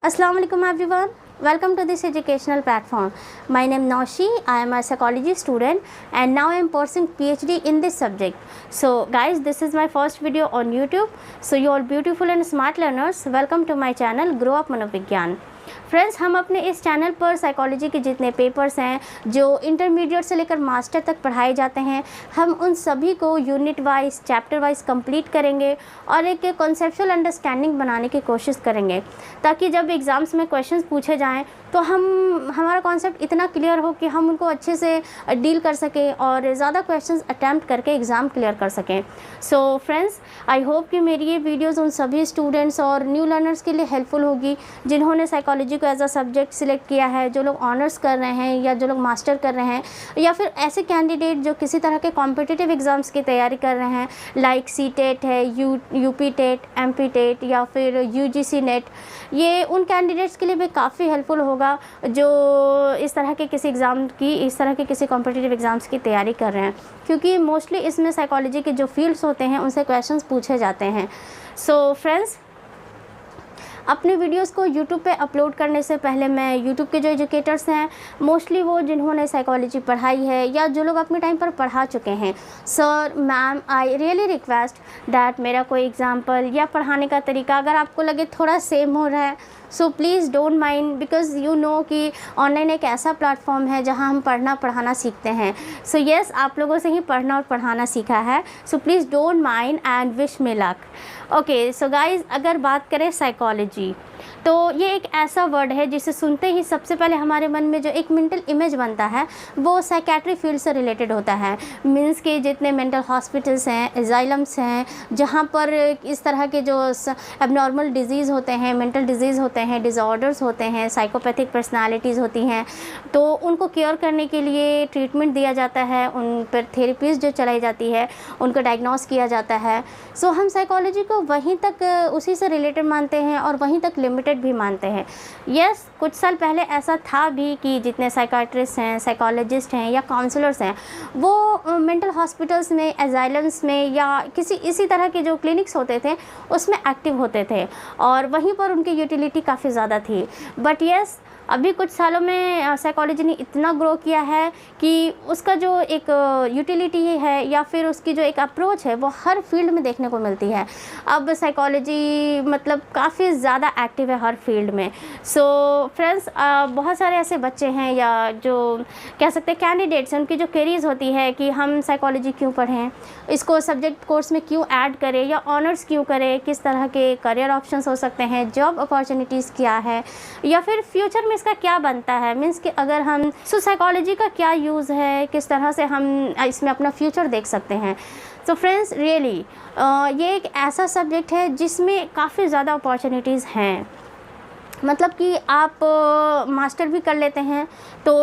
Assalamu alaikum everyone. Welcome to this educational platform. My name is Naushi. I am a psychology student and now I am pursuing PhD in this subject. So guys, this is my first video on YouTube. So you all beautiful and smart learners, welcome to my channel Grow Up Manोविज्ञान। Friends, हम अपने इस channel पर psychology के जितने papers हैं जो intermediate से लेकर मास्टर तक पढ़ाए जाते हैं, हम उन सभी को unit wise chapter wise complete करेंगे और एक कॉन्सेप्चुअल अंडरस्टैंडिंग बनाने की कोशिश करेंगे ताकि जब एग्ज़ाम्स में क्वेश्चंस पूछे जाएं तो हमारा कॉन्सेप्ट इतना क्लियर हो कि हम उनको अच्छे से डील कर सकें और ज़्यादा क्वेश्चंस अटैम्प्ट करके एग्ज़ाम क्लियर कर सकें। सो फ्रेंड्स, आई होप कि मेरी ये वीडियोज़ उन सभी स्टूडेंट्स और न्यू लर्नर्स के लिए हेल्पफुल होगी जिन्होंने साइकोलॉजी को एज अ सब्जेक्ट सिलेक्ट किया है, जो लोग ऑनर्स कर रहे हैं या जो लोग मास्टर कर रहे हैं, या फिर ऐसे कैंडिडेट जो किसी तरह के कॉम्पिटिटिव एग्ज़ाम्स की तैयारी कर रहे हैं लाइक सी-टेट है, यूपी टेट, एमपी टेट या फिर यूजीसी नेट। ये उन कैंडिडेट्स के लिए भी काफ़ी हेल्पफुल होगा जो इस तरह के किसी कॉम्पिटिटिव एग्ज़ाम्स की तैयारी कर रहे हैं, क्योंकि मोस्टली इसमें साइकोलॉजी के जो फील्ड्स होते हैं उनसे क्वेश्चंस पूछे जाते हैं। सो फ्रेंड्स, अपने वीडियोस को यूट्यूब पे अपलोड करने से पहले मैं यूट्यूब के जो एजुकेटर्स हैं, मोस्टली वो जिन्होंने साइकोलॉजी पढ़ाई है या जो लोग अपने टाइम पर पढ़ा चुके हैं, sir ma'am, I really request that मेरा कोई एग्जांपल या पढ़ाने का तरीका अगर आपको लगे थोड़ा सेम हो रहा है, so please don't mind, because you know कि ऑनलाइन एक ऐसा प्लेटफॉर्म है जहां हम पढ़ना पढ़ाना सीखते हैं। सो येस, आप लोगों से ही पढ़ना और पढ़ाना सीखा है, so please don't mind and wish me luck. Okay, so guys, अगर बात करें साइकोलॉजी, तो ये एक ऐसा वर्ड है जिसे सुनते ही सबसे पहले हमारे मन में जो एक मेंटल इमेज बनता है वो साइकेट्री फील्ड से रिलेटेड होता है। मीन्स के जितने मेंटल हॉस्पिटल्स हैं, एजाइलम्स हैं, जहाँ पर इस तरह के जो एबनॉर्मल डिजीज़ होते हैं, मेंटल डिजीज़ होते हैं, डिसऑर्डर्स होते हैं, साइकोपैथिक पर्सनालिटीज़ होती हैं, तो उनको केयर करने के लिए ट्रीटमेंट दिया जाता है, उन पर थेरेपीज़ जो चलाई जाती है, उनको डायग्नोस किया जाता है। सो हम साइकोलॉजी को वहीं तक उसी से रिलेटेड मानते हैं और वहीं तक लिमिटेड भी मानते हैं। यस, कुछ साल पहले ऐसा था भी कि जितने साइकाट्रिस्ट हैं, साइकोलॉजिस्ट हैं या काउंसलर्स हैं, वो मेंटल हॉस्पिटल्स में, एजाइलम्स में या किसी इसी तरह के जो क्लिनिक्स होते थे उसमें एक्टिव होते थे और वहीं पर उनकी यूटिलिटी काफ़ी ज़्यादा थी। बट यस, अभी कुछ सालों में साइकोलॉजी ने इतना ग्रो किया है कि उसका जो एक यूटिलिटी है या फिर उसकी जो एक अप्रोच है वो हर फील्ड में देखने को मिलती है। अब साइकोलॉजी मतलब काफ़ी ज़्यादा एक्टिव है हर फील्ड में। सो फ्रेंड्स, बहुत सारे ऐसे बच्चे हैं या जो कह सकते हैं कैंडिडेट्स हैं, उनकी जो क्वेरीज होती है कि हम साइकोलॉजी क्यों पढ़ें, इसको सब्जेक्ट कोर्स में क्यों ऐड करें या ऑनर्स क्यों करें, किस तरह के करियर ऑप्शंस हो सकते हैं, जॉब अपॉर्चुनिटीज़ क्या है या फिर फ्यूचर इसका क्या बनता है। मीन्स कि अगर हम साइकोलॉजी का क्या यूज़ है, किस तरह से हम इसमें अपना फ्यूचर देख सकते हैं। तो फ्रेंड्स, रियली ये एक ऐसा सब्जेक्ट है जिसमें काफ़ी ज़्यादा अपॉर्चुनिटीज़ हैं। मतलब कि आप मास्टर भी कर लेते हैं तो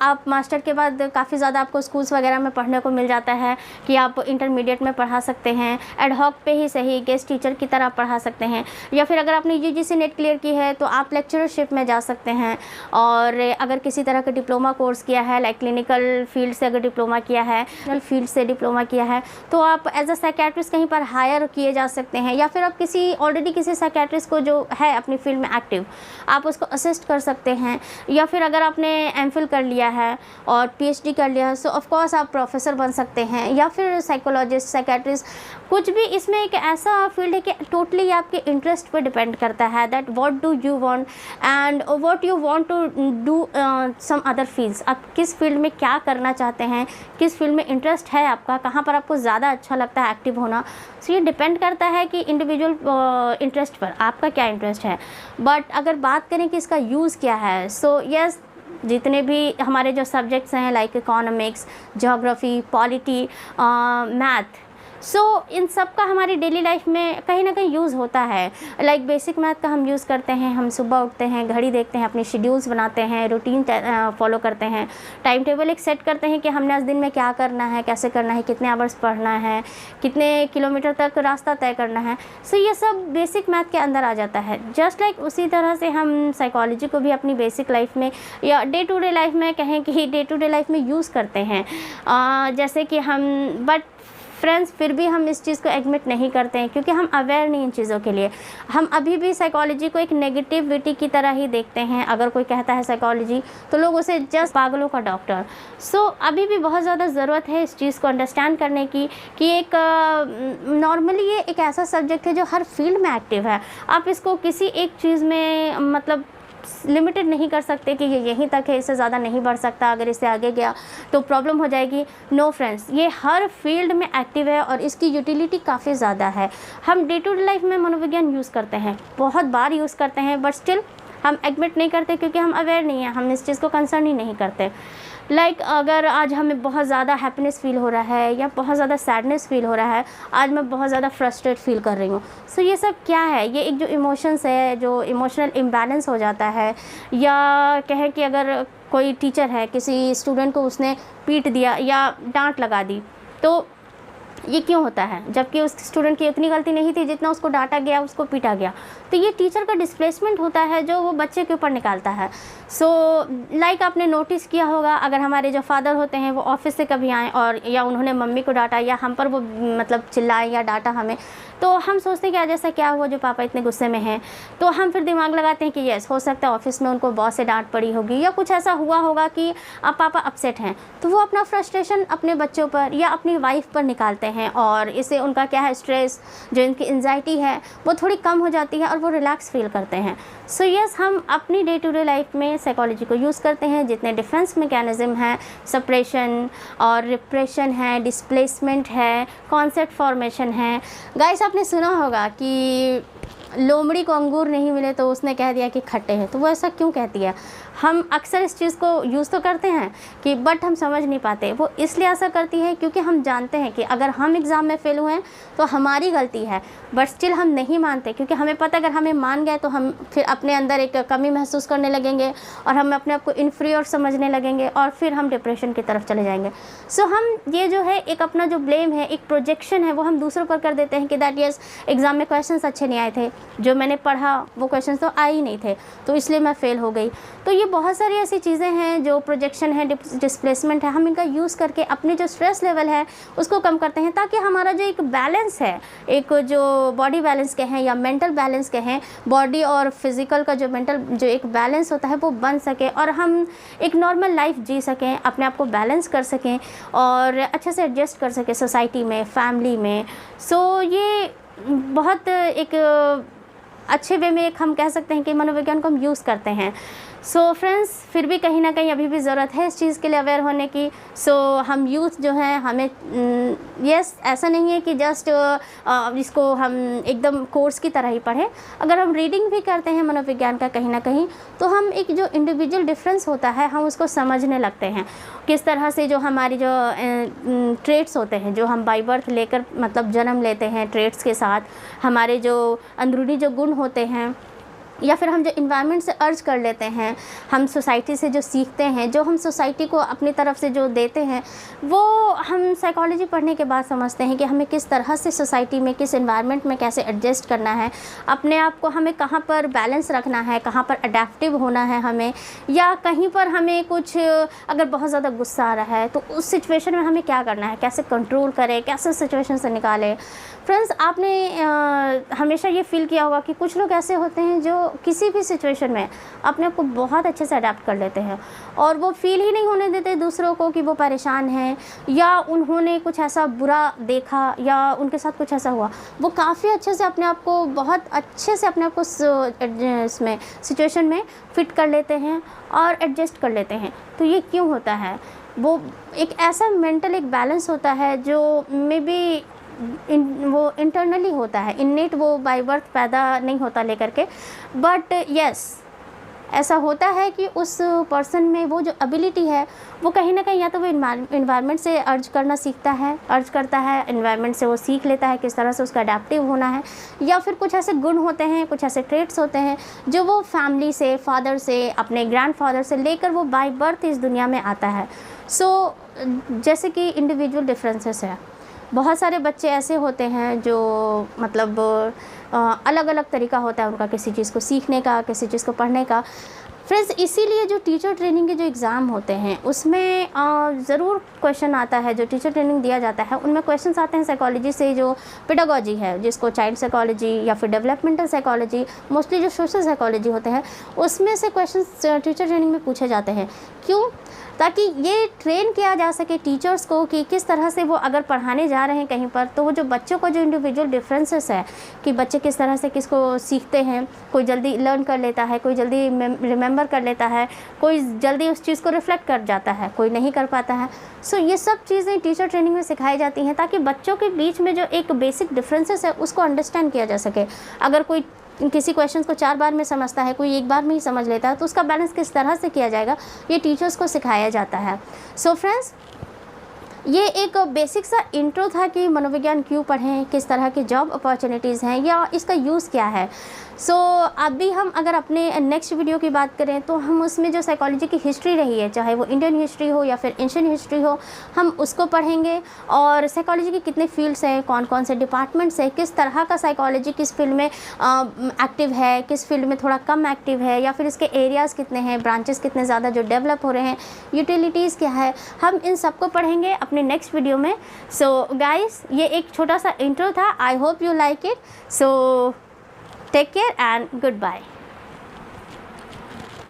आप मास्टर के बाद काफ़ी ज़्यादा आपको स्कूल्स वगैरह में पढ़ने को मिल जाता है कि आप इंटरमीडिएट में पढ़ा सकते हैं, एड हॉक पे ही सही, गेस्ट टीचर की तरह पढ़ा सकते हैं, या फिर अगर आपने यूजीसी नेट क्लियर की है तो आप लेक्चरशिप में जा सकते हैं। और अगर किसी तरह का डिप्लोमा कोर्स किया है, लाइक क्लिनिकल फील्ड से अगर डिप्लोमा किया है, फील्ड से डिप्लोमा किया है, तो आप एज अ साइकेट्रिस्ट कहीं पर हायर किए जा सकते हैं, या फिर आप ऑलरेडी किसी साइकेट्रिस्ट को जो है अपनी फील्ड में एक्टिव, आप उसको असिस्ट कर सकते हैं। या फिर अगर आपने एमफिल कर लिया है और पीएचडी कर लिया है, सो ऑफ कोर्स आप प्रोफेसर बन सकते हैं, या फिर साइकोलॉजिस्ट, साइकेट्रिस्ट, कुछ भी। इसमें एक ऐसा फील्ड है कि टोटली आपके इंटरेस्ट पे डिपेंड करता है that what do you want and what you want to do some other fields. आप किस फील्ड में क्या करना चाहते हैं, किस फील्ड में इंटरेस्ट है आपका, कहाँ पर आपको ज़्यादा अच्छा लगता है एक्टिव होना। सो ये डिपेंड करता है कि इंडिविजुअल इंटरेस्ट पर आपका क्या इंटरेस्ट है। बट अगर बात करें कि इसका यूज़ क्या है, सो यस, जितने भी हमारे जो सब्जेक्ट्स हैं like economics, geography, polity, math, so इन सब का हमारी डेली लाइफ में कहीं ना कहीं यूज़ होता है। लाइक बेसिक मैथ का हम यूज़ करते हैं, हम सुबह उठते हैं, घड़ी देखते हैं, अपनी शेड्यूल्स बनाते हैं, रूटीन फॉलो करते हैं, टाइम टेबल एक सेट करते हैं कि हमने आज दिन में क्या करना है, कैसे करना है, कितने आवर्स पढ़ना है, कितने किलोमीटर तक रास्ता तय करना है। सो ये सब बेसिक मैथ के अंदर आ जाता है। जस्ट लाइक उसी तरह से हम साइकोलॉजी को भी अपनी बेसिक लाइफ में या डे टू डे लाइफ में कहें कि डे टू डे लाइफ में यूज़ करते हैं। जैसे कि हम बट फ्रेंड्स फिर भी हम इस चीज़ को एडमिट नहीं करते हैं क्योंकि हम अवेयर नहीं इन चीज़ों के लिए। हम अभी भी साइकोलॉजी को एक नेगेटिविटी की तरह ही देखते हैं। अगर कोई कहता है साइकोलॉजी तो लोग उसे जस्ट पागलों का डॉक्टर। सो अभी भी बहुत ज़्यादा ज़रूरत है इस चीज़ को अंडरस्टैंड करने की कि एक नॉर्मली ये एक ऐसा सब्जेक्ट है जो हर फील्ड में एक्टिव है। आप इसको किसी एक चीज़ में मतलब लिमिटेड नहीं कर सकते कि ये यहीं तक है, इससे ज़्यादा नहीं बढ़ सकता, अगर इससे आगे गया तो प्रॉब्लम हो जाएगी। नो फ्रेंड्स, ये हर फील्ड में एक्टिव है और इसकी यूटिलिटी काफ़ी ज़्यादा है। हम डे टू डे लाइफ में मनोविज्ञान यूज़ करते हैं, बहुत बार यूज़ करते हैं, बट स्टिल हम एडमिट नहीं करते क्योंकि हम अवेयर नहीं हैं, हम इस चीज़ को कंसर्न ही नहीं करते। अगर आज हमें बहुत ज़्यादा हैप्पीनेस फील हो रहा है या बहुत ज़्यादा सैडनेस फील हो रहा है, आज मैं बहुत ज़्यादा फ्रस्ट्रेट फील कर रही हूँ, सो ये सब क्या है? ये एक जो इमोशंस है, जो इमोशनल इम्बैलेंस हो जाता है। या कहें कि अगर कोई टीचर है, किसी स्टूडेंट को उसने पीट दिया या डांट लगा दी, तो ये क्यों होता है? जबकि उस स्टूडेंट की उतनी गलती नहीं थी जितना उसको डांटा गया, उसको पीटा गया। तो ये टीचर का डिस्प्लेसमेंट होता है जो वो बच्चे के ऊपर निकालता है। सो आपने नोटिस किया होगा, अगर हमारे जो फादर होते हैं वो ऑफिस से कभी आएँ और या उन्होंने मम्मी को डांटा या हम पर वो मतलब चिल्लाए या डांटा हमें, तो हम सोचते हैं कि आज ऐसा क्या हुआ जो पापा इतने गुस्से में हैं। तो हम फिर दिमाग लगाते हैं कि यस, हो सकता है ऑफिस में उनको बॉस से डांट पड़ी होगी या कुछ ऐसा हुआ होगा कि अब पापा अपसेट हैं। तो वो अपना फ्रस्ट्रेशन अपने बच्चों पर या अपनी वाइफ पर निकालते हैं और इससे उनका क्या है, स्ट्रेस, जो इनकी एंजाइटी है वो थोड़ी कम हो जाती है और वो रिलैक्स फील करते हैं। सो यस, हम अपनी डे टू डे लाइफ में साइकोलॉजी को यूज़ करते हैं। जितने डिफेंस मैकेनिज़्म हैं, सप्रेशन और रिप्रेशन है, डिस्प्लेसमेंट है, कॉन्सेप्ट फॉर्मेशन है। गाइस, आपने सुना होगा कि लोमड़ी को अंगूर नहीं मिले तो उसने कह दिया कि खट्टे हैं। तो वो ऐसा क्यों कहती है? हम अक्सर इस चीज़ को यूज़ तो करते हैं कि बट हम समझ नहीं पाते। वो इसलिए ऐसा करती है क्योंकि हम जानते हैं कि अगर हम एग्ज़ाम में फ़ेल हुए हैं तो हमारी गलती है, बट स्टिल हम नहीं मानते क्योंकि हमें पता अगर हमें मान गए तो हम फिर अपने अंदर एक कमी महसूस करने लगेंगे और हम अपने आप को इन्फीरियर समझने लगेंगे और फिर हम डिप्रेशन की तरफ चले जाएंगे। सो हम ये जो है एक अपना जो ब्लेम है, एक प्रोजेक्शन है, वो हम दूसरों पर कर देते हैं कि दैट यस, एग्ज़ाम में क्वेश्चंस अच्छे नहीं आए थे, जो मैंने पढ़ा वो क्वेश्चंस तो आए ही नहीं थे, तो इसलिए मैं फ़ेल हो गई। तो ये बहुत सारी ऐसी चीज़ें हैं जो प्रोजेक्शन है, डिस्प्लेसमेंट है, हम इनका यूज़ करके अपने जो स्ट्रेस लेवल है उसको कम करते हैं ताकि हमारा जो एक बैलेंस है, एक जो बॉडी बैलेंस कहें या मेंटल बैलेंस कहें, बॉडी और फिज़िकल का जो मेंटल जो एक बैलेंस होता है वो बन सके और हम एक नॉर्मल लाइफ जी सकें, अपने आप को बैलेंस कर सकें और अच्छे से एडजस्ट कर सकें सोसाइटी में, फैमिली में। सो ये बहुत एक अच्छे वे में एक हम कह सकते हैं कि मनोविज्ञान को हम यूज़ करते हैं। सो फ्रेंड्स, फिर भी कहीं ना कहीं अभी भी ज़रूरत है इस चीज़ के लिए अवेयर होने की। सो हम यूथ जो हैं, हमें यस, ऐसा नहीं है कि जस्ट इसको हम एकदम कोर्स की तरह ही पढ़ें। अगर हम रीडिंग भी करते हैं मनोविज्ञान का कहीं ना कहीं, तो हम एक जो इंडिविजुअल डिफरेंस होता है हम उसको समझने लगते हैं। किस तरह से जो हमारी जो ट्रेट्स होते हैं, जो हम बाई बर्थ लेकर मतलब जन्म लेते हैं, ट्रेट्स के साथ हमारे जो अंदरूनी जो गुण होते हैं, या फिर हम जो इन्वायरमेंट से अर्ज कर लेते हैं, हम सोसाइटी से जो सीखते हैं, जो हम सोसाइटी को अपनी तरफ से जो देते हैं, वो हम साइकोलॉजी पढ़ने के बाद समझते हैं कि हमें किस तरह से सोसाइटी में, किस इन्वायरमेंट में कैसे एडजस्ट करना है, अपने आप को हमें कहाँ पर बैलेंस रखना है, कहाँ पर अडेप्टिव होना है हमें, या कहीं पर हमें कुछ अगर बहुत ज़्यादा गुस्सा आ रहा है तो उस सिचुएशन में हमें क्या करना है, कैसे कंट्रोल करें, कैसे सिचुएशन से निकालें। फ्रेंड्स, आपने हमेशा ये फील किया होगा कि कुछ लोग ऐसे होते हैं जो किसी भी सिचुएशन में अपने आप को बहुत अच्छे से अडेप्ट कर लेते हैं और वो फील ही नहीं होने देते दूसरों को कि वो परेशान हैं या उन्होंने कुछ ऐसा बुरा देखा या उनके साथ कुछ ऐसा हुआ। वो काफ़ी अच्छे से अपने आप को, बहुत अच्छे से अपने आप को इसमें सिचुएशन में फिट कर लेते हैं और एडजस्ट कर लेते हैं। तो ये क्यों होता है? वो एक ऐसा मेंटल एक बैलेंस होता है जो मे बी वो इंटरनली होता है, इन्नेट, वो बाय बर्थ पैदा नहीं होता लेकर के, बट यस, ऐसा होता है कि उस पर्सन में वो जो एबिलिटी है वो कहीं ना कहीं या तो वो इन्वायरमेंट से अर्ज करना सीखता है, अर्ज करता है, इन्वायरमेंट से वो सीख लेता है किस तरह से उसका अडेप्टिव होना है, या फिर कुछ ऐसे गुण होते हैं, कुछ ऐसे ट्रेट्स होते हैं जो वो फैमिली से, फादर से, अपने ग्रैंडफादर से लेकर वो बाय बर्थ इस दुनिया में आता है। सो जैसे कि इंडिविजुअल डिफरेंसेस है, बहुत सारे बच्चे ऐसे होते हैं जो मतलब अलग अलग तरीका होता है उनका किसी चीज़ को सीखने का, किसी चीज़ को पढ़ने का। फ्रेंड्स इसीलिए जो टीचर ट्रेनिंग के जो एग्ज़ाम होते हैं उसमें ज़रूर क्वेश्चन आता है, जो टीचर ट्रेनिंग दिया जाता है उनमें क्वेश्चंस आते हैं साइकोलॉजी से, जो पेडागोजी है जिसको चाइल्ड साइकोलॉजी या फिर डेवलपमेंटल साइकोलॉजी, मोस्टली जो सोशल साइकोलॉजी होते हैं उसमें से क्वेश्चंस टीचर ट्रेनिंग में पूछे जाते हैं। क्यों? ताकि ये ट्रेन किया जा सके टीचर्स को कि किस तरह से वो अगर पढ़ाने जा रहे हैं कहीं पर, तो वो जो बच्चों का जो इंडिविजुअल डिफरेंसेस है कि बच्चे किस तरह से किसको सीखते हैं, कोई जल्दी लर्न कर लेता है, कोई जल्दी रिमेंबर कर लेता है, कोई जल्दी उस चीज़ को रिफ्लेक्ट कर जाता है, कोई नहीं कर पाता है। सो ये सब चीज़ें टीचर ट्रेनिंग में सिखाई जाती हैं ताकि बच्चों के बीच में जो एक बेसिक डिफरेंसेस है उसको अंडरस्टैंड किया जा सके। अगर कोई किसी क्वेश्चन को 4 बार में समझता है, कोई 1 बार में ही समझ लेता है, तो उसका बैलेंस किस तरह से किया जाएगा ये टीचर्स को सिखाया जाता है। सो फ्रेंड्स ये एक बेसिक सा इंट्रो था कि मनोविज्ञान क्यों पढ़ें, किस तरह की जॉब अपॉर्चुनिटीज़ हैं या इसका यूज़ क्या है। सो अभी हम अगर अपने नेक्स्ट वीडियो की बात करें तो हम उसमें जो साइकोलॉजी की हिस्ट्री रही है, चाहे वो इंडियन हिस्ट्री हो या फिर एंशिएंट हिस्ट्री हो, हम उसको पढ़ेंगे। और साइकोलॉजी के कितने फील्ड्स हैं, कौन कौन से डिपार्टमेंट्स हैं, किस तरह का साइकोलॉजी किस फील्ड में एक्टिव है, किस फील्ड में थोड़ा कम एक्टिव है, या फिर इसके एरियाज़ कितने हैं, ब्रांचेस कितने ज़्यादा जो डेवलप हो रहे हैं, यूटिलिटीज़ क्या है, हम इन सबको पढ़ेंगे अपने नेक्स्ट वीडियो में। सो गाइस ये एक छोटा सा इंट्रो था। I hope you like it. So take care and goodbye.